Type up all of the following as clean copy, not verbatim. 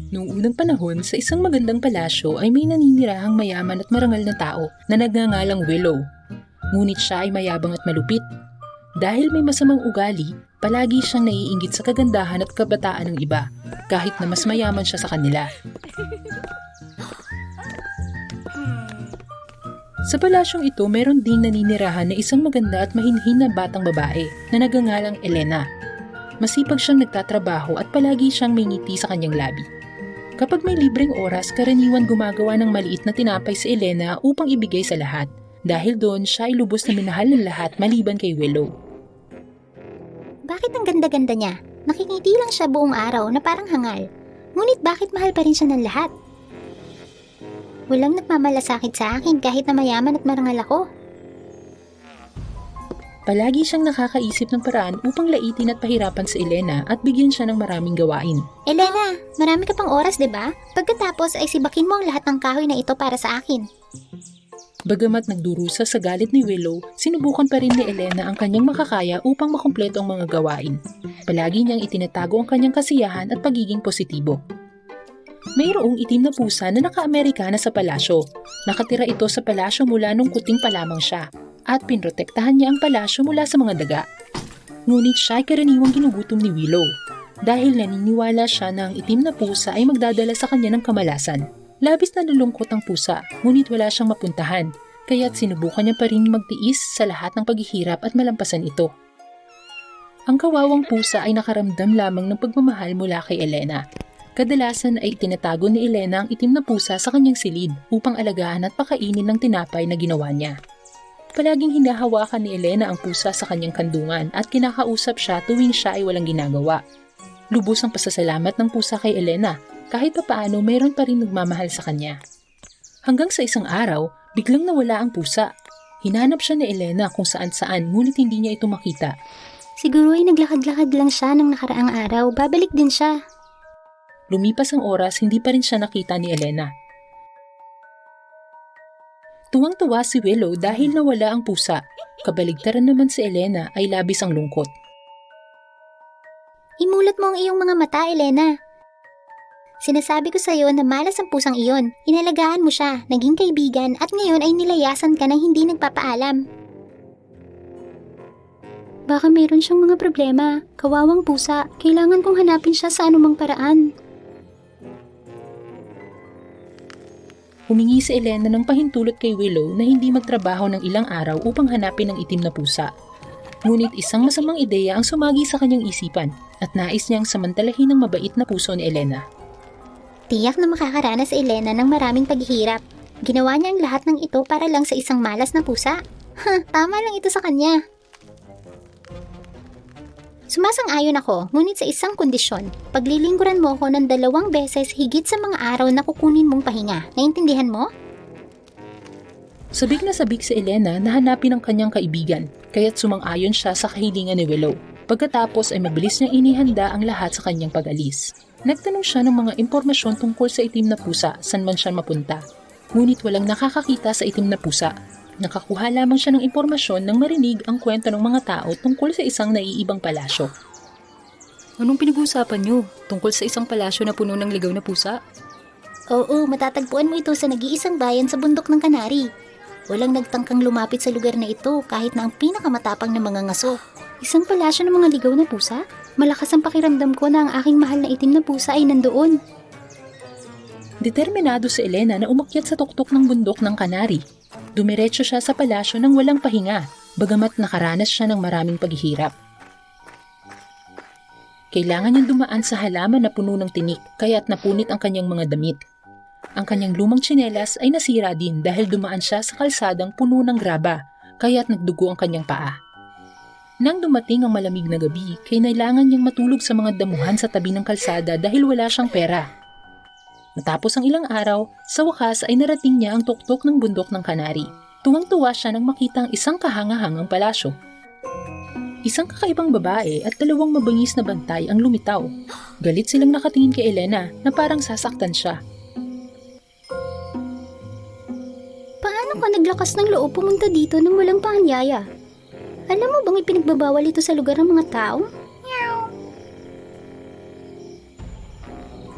Noong unang panahon, sa isang magandang palasyo ay may naninirahang mayaman at marangal na tao na nagngangalang Willow. Ngunit siya ay mayabang at malupit. Dahil may masamang ugali, palagi siyang naiinggit sa kagandahan at kabataan ng iba, kahit na mas mayaman siya sa kanila. Sa palasyong ito, meron ding naninirahan na isang maganda at mahinhin na batang babae na nagngangalang Elena. Masipag siyang nagtatrabaho at palagi siyang may ngiti sa kanyang labi. Kapag may libreng oras, karaniwan gumagawa ng maliit na tinapay si Elena upang ibigay sa lahat. Dahil doon, siya ay lubos na minahal ng lahat maliban kay Willow. Bakit ang ganda-ganda niya? Nakikiti lang siya buong araw na parang hangal. Ngunit bakit mahal pa rin siya ng lahat? Walang nagmamalasakit sa akin kahit na mayaman at marangal ako. Palagi siyang nakakaisip ng paraan upang laitin at pahirapan si Elena at bigyan siya ng maraming gawain. Elena, marami ka pang oras, 'di ba? Pagkatapos ay sibakin mo ang lahat ng kahoy na ito para sa akin. Bagamat nagdurusa sa galit ni Willow, sinubukan pa rin ni Elena ang kanyang makakaya upang makumpleto ang mga gawain. Palagi niyang itinatago ang kanyang kasiyahan at pagiging positibo. Mayroong itim na pusa na naka-Amerikana sa palasyo. Nakatira ito sa palasyo mula nung kuting pa lamang siya. At pinrotektahan niya ang palasyo mula sa mga daga. Ngunit siya ay karaniwang ginugutom ni Willow dahil naniniwala siya na ang itim na pusa ay magdadala sa kanya ng kamalasan. Labis na nalulungkot ang pusa, ngunit wala siyang mapuntahan, kaya't sinubukan niya pa rin magtiis sa lahat ng paghihirap at malampasan ito. Ang kawawang pusa ay nakaramdam lamang ng pagmamahal mula kay Elena. Kadalasan ay tinatago ni Elena ang itim na pusa sa kanyang silid upang alagaan at pakainin ng tinapay na ginawa niya. Palaging hinahawakan ni Elena ang pusa sa kanyang kandungan at kinakausap siya tuwing siya ay walang ginagawa. Lubos ang pasasalamat ng pusa kay Elena, kahit papaano mayroon pa rin nagmamahal sa kanya. Hanggang sa isang araw, biglang nawala ang pusa. Hinanap siya ni Elena kung saan-saan ngunit hindi niya ito makita. Siguro ay naglakad-lakad lang siya ng nakaraang araw, babalik din siya. Lumipas ang oras, hindi pa rin siya nakita ni Elena. Tuwang-tuwa si Willow dahil nawala ang pusa. Kabaligtaran naman si Elena ay labis ang lungkot. Imulat mo ang iyong mga mata, Elena. Sinasabi ko sa iyo na malas ang pusang iyon. Inalagaan mo siya, naging kaibigan at ngayon ay nilayasan ka ng hindi nagpapaalam. Baka mayroon siyang mga problema. Kawawang pusa, kailangan kong hanapin siya sa anumang paraan. Humingi si Elena ng pahintulot kay Willow na hindi magtrabaho ng ilang araw upang hanapin ang itim na pusa. Ngunit isang masamang ideya ang sumagi sa kanyang isipan at nais niyang samantalahin ang mabait na puso ni Elena. Tiyak na makakaranas si Elena ng maraming paghihirap. Ginawa niya ang lahat ng ito para lang sa isang malas na pusa. Tama lang ito sa kanya. Sumasang-ayon ako, ngunit sa isang kondisyon. Paglilingkuran mo ako ng 2 beses higit sa mga araw na kukunin mong pahinga. Naintindihan mo? Sabik na sabik si Elena na hanapin ang kanyang kaibigan, kaya't sumang-ayon siya sa kahilingan ni Willow. Pagkatapos ay mabilis niyang inihanda ang lahat sa kanyang pag-alis. Nagtanong siya ng mga impormasyon tungkol sa itim na pusa saan man siya mapunta. Ngunit walang nakakakita sa itim na pusa. Nakakuha lamang siya ng impormasyon nang marinig ang kwento ng mga tao tungkol sa isang naiibang palasyo. Anong pinag-uusapan niyo? Tungkol sa isang palasyo na puno ng ligaw na pusa? Oo, matatagpuan mo ito sa nag-iisang bayan sa bundok ng Canary. Walang nagtangkang lumapit sa lugar na ito kahit na ang pinakamatapang na mga ngaso. Isang palasyo ng mga ligaw na pusa? Malakas ang pakiramdam ko na ang aking mahal na itim na pusa ay nandoon. Determinado si Elena na umakyat sa tuktok ng bundok ng Canary. Dumiretso siya sa palasyo nang walang pahinga, bagamat nakaranas siya ng maraming paghihirap. Kailangan niyang dumaan sa halaman na puno ng tinik, kaya't napunit ang kanyang mga damit. Ang kanyang lumang tsinelas ay nasira din dahil dumaan siya sa kalsadang puno ng graba, kaya't nagdugo ang kanyang paa. Nang dumating ang malamig na gabi, kailangan niyang matulog sa mga damuhan sa tabi ng kalsada dahil wala siyang pera. Matapos ang ilang araw, sa wakas ay narating niya ang tuktok ng bundok ng Canary. Tuwang-tuwa siya nang makita ang isang kahangahangang palasyo. Isang kakaibang babae at 2 mabangis na bantay ang lumitaw. Galit silang nakatingin kay Elena na parang sasaktan siya. Paano ka naglakas ng loob pumunta dito nang walang paanyaya? Alam mo bang ipinagbabawal ito sa lugar ng mga tao?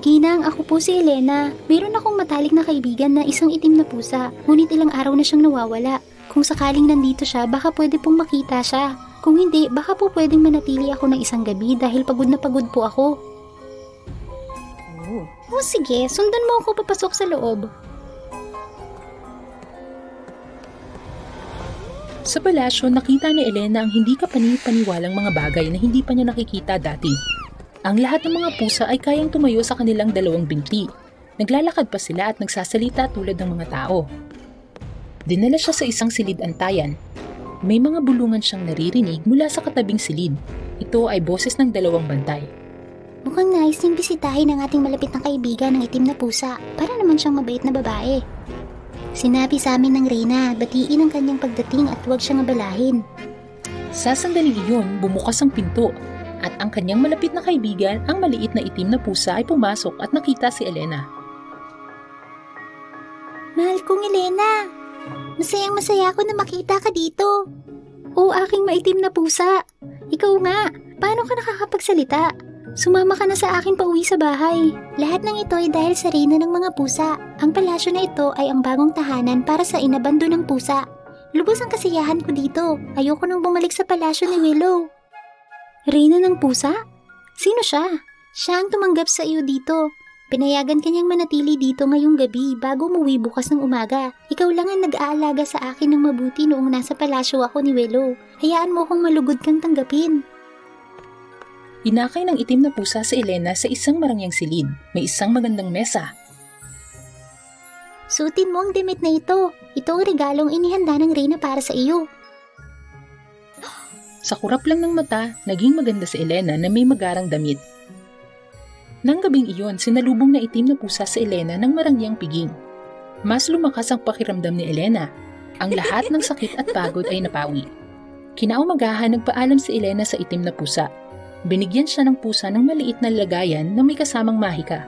Ginang, ako po si Elena. Meron akong matalik na kaibigan na isang itim na pusa. Ngunit ilang araw na siyang nawawala. Kung sakaling nandito siya, baka pwede pong makita siya. Kung hindi, baka po pwedeng manatili ako ng isang gabi dahil pagod na pagod po ako. O sige, sundan mo ako papasok sa loob. Sa palasyo, nakita ni Elena ang hindi kapani-paniwalang mga bagay na hindi pa niya nakikita dati. Ang lahat ng mga pusa ay kayang tumayo sa kanilang dalawang binti. Naglalakad pa sila at nagsasalita tulad ng mga tao. Dinala siya sa isang silid-antayan. May mga bulungan siyang naririnig mula sa katabing silid. Ito ay boses ng dalawang bantay. Mukhang nais niyang bisitahin ang ating malapit na kaibigan ng itim na pusa. Para naman siyang mabait na babae. Sinabi sa amin ng Reyna, batiin ang kanyang pagdating at huwag siyang abalahin. Sa sandaling iyon, bumukas ang pinto. At ang kanyang malapit na kaibigan, ang maliit na itim na pusa ay pumasok at nakita si Elena. Mahal kong Elena, masayang masaya ako na makita ka dito. O aking maitim na pusa, ikaw nga, paano ka nakakapagsalita? Sumama ka na sa akin pauwi sa bahay. Lahat ng ito ay dahil sa Reyna ng mga pusa. Ang palasyo na ito ay ang bagong tahanan para sa inabando ng pusa. Lubos ang kasiyahan ko dito. Ayoko nang bumalik sa palasyo ni Willow. Reyna ng pusa? Sino siya? Siya ang tumanggap sa iyo dito. Pinayagan kanyang manatili dito ngayong gabi bago umuwi bukas ng umaga. Ikaw lang ang nag-aalaga sa akin ng mabuti noong nasa palasyo ako ni Willow. Hayaan mo kung malugod kang tanggapin. Inakay ng itim na pusa si Elena sa isang marangyang silid. May isang magandang mesa. Suotin mo ang damit na ito. Ito ang regalong inihanda ng Reyna para sa iyo. Sa kurap lang ng mata, naging maganda si Elena na may magarang damit. Nang gabing iyon, sinalubong na itim na pusa si Elena ng marangyang piging. Mas lumakas ang pakiramdam ni Elena. Ang lahat ng sakit at pagod ay napawi. Kinaumagahan, nagpaalam si Elena sa itim na pusa. Binigyan siya ng pusa ng maliit na lagayan na may kasamang mahika.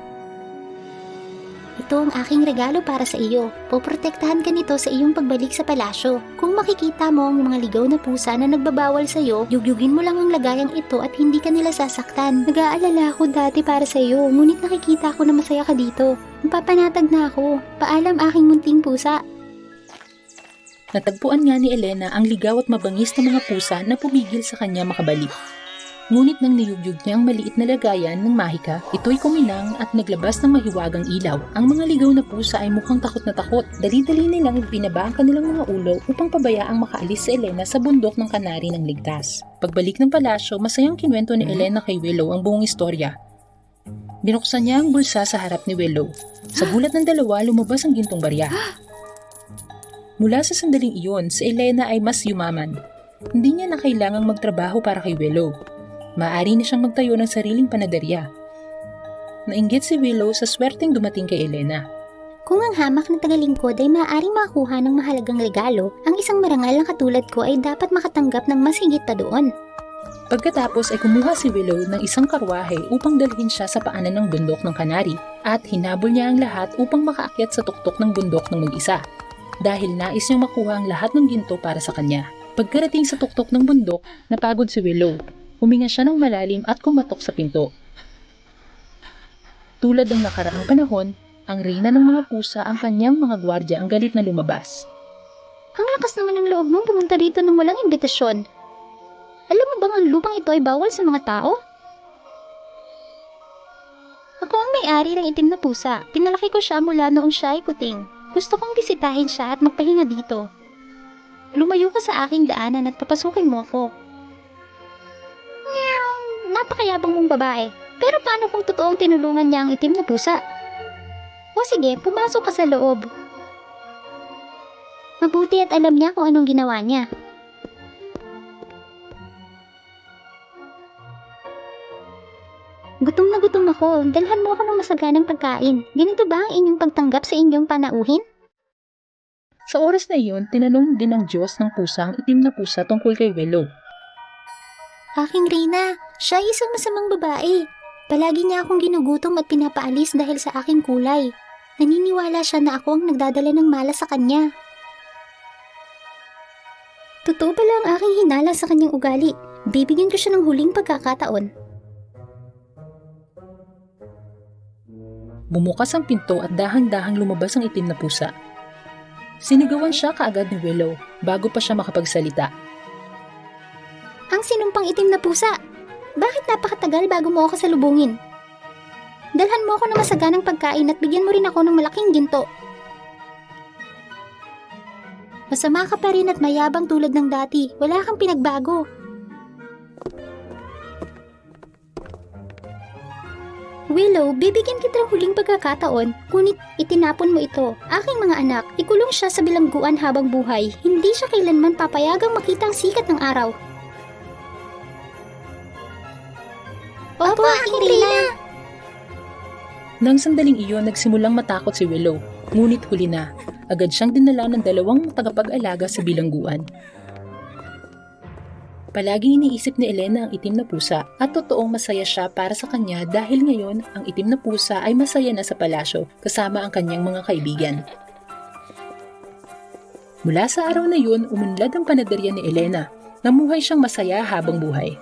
Ito ang aking regalo para sa iyo. Poprotektahan ka nito sa iyong pagbalik sa palasyo. Kung makikita mo ang mga ligaw na pusa na nagbabawal sa iyo, yugyugin mo lang ang lagayang ito at hindi ka nila sasaktan. Nag-aalala ako dati para sa iyo, ngunit nakikita ko na masaya ka dito. Mapapanatag na ako. Paalam aking munting pusa. Natagpuan nga ni Elena ang ligaw at mabangis na mga pusa na pumigil sa kanya makabalik. Ngunit nang niyugyug niya ang maliit na lagayan ng mahika, ito'y kuminang at naglabas ng mahiwagang ilaw. Ang mga ligaw na pusa ay mukhang takot na takot. Dali-dali nilang ibinaba ang kanilang mga ulo upang pabayaang makaalis si Elena sa bundok ng Kanari ng ligtas. Pagbalik ng palasyo, masayang kinwento ni Elena kay Willow ang buong istorya. Binuksan niya ang bulsa sa harap ni Willow. Sa gulat ng dalawa, lumabas ang gintong barya. Mula sa sandaling iyon, si Elena ay mas yumaman. Hindi niya na kailangang magtrabaho para kay Willow. Maaari na siyang magtayo ng sariling panaderya. Nainggit si Willow sa swerteng dumating kay Elena. Kung ang hamak na tagalingkod ay maaaring makuha ng mahalagang regalo, ang isang marangal na katulad ko ay dapat makatanggap ng mas higit pa doon. Pagkatapos ay kumuha si Willow ng isang karwahe upang dalhin siya sa paanan ng bundok ng Kanari at hinabol niya ang lahat upang makaakyat sa tuktok ng bundok ng mag-isa dahil nais niyang makuha ang lahat ng ginto para sa kanya. Pagkarating sa tuktok ng bundok, napagod si Willow. Huminga siya ng malalim at kumatok sa pinto. Tulad ng nakaraang panahon, ang Reyna ng mga pusa ang kanyang mga gwardya ang galit na lumabas. Ang lakas naman ng loob mong pumunta dito ng walang imbitasyon. Alam mo bang ang lupang ito ay bawal sa mga tao? Ako ang may-ari ng itim na pusa. Pinalaki ko siya mula noong siya ay puting. Gusto kong bisitahin siya at magpahinga dito. Lumayo ka sa aking daanan at papasukin mo ako. Napakayabang mong babae. Pero paano kung totoong tinulungan niya ang itim na pusa? O sige, pumasok ka sa loob. Mabuti at alam niya kung anong ginawa niya. Gutom na gutom ako. Dalhan mo ako ng masaganang pagkain. Ganito ba ang inyong pagtanggap sa inyong panauhin? Sa oras na iyon, tinanong din ng Diyos ng pusa ang itim na pusa tungkol kay Willow. Aking Reyna, siya ay isang masamang babae. Palagi niya akong ginugutom at pinapaalis dahil sa aking kulay. Naniniwala siya na ako ang nagdadala ng malas sa kanya. Totoo pala ang aking hinala sa kanyang ugali. Bibigyan ko siya ng huling pagkakataon. Bumukas ang pinto at dahang-dahang lumabas ang itim na pusa. Sinigawan siya kaagad ni Willow bago pa siya makapagsalita. Ang sinumpang itim na pusa! Bakit napakatagal bago mo ako salubungin? Dalhan mo ako ng masaganang pagkain at bigyan mo rin ako ng malaking ginto. Masama ka pa rin at mayabang tulad ng dati. Wala kang pinagbago. Willow, bibigyan kita ng huling pagkakataon, ngunit itinapon mo ito. Aking mga anak, ikulong siya sa bilangguan habang buhay. Hindi siya kailanman papayagang makita ang sikat ng araw. Opo, aking Reyna! Nang sandaling iyon, nagsimulang matakot si Willow, ngunit huli na. Agad siyang dinala ng 2 tagapag-alaga sa bilangguan. Palaging iniisip ni Elena ang itim na pusa at totoong masaya siya para sa kanya dahil ngayon ang itim na pusa ay masaya na sa palasyo kasama ang kanyang mga kaibigan. Mula sa araw na yun, umunlad ang panaderya ni Elena. Namuhay siyang masaya habang buhay.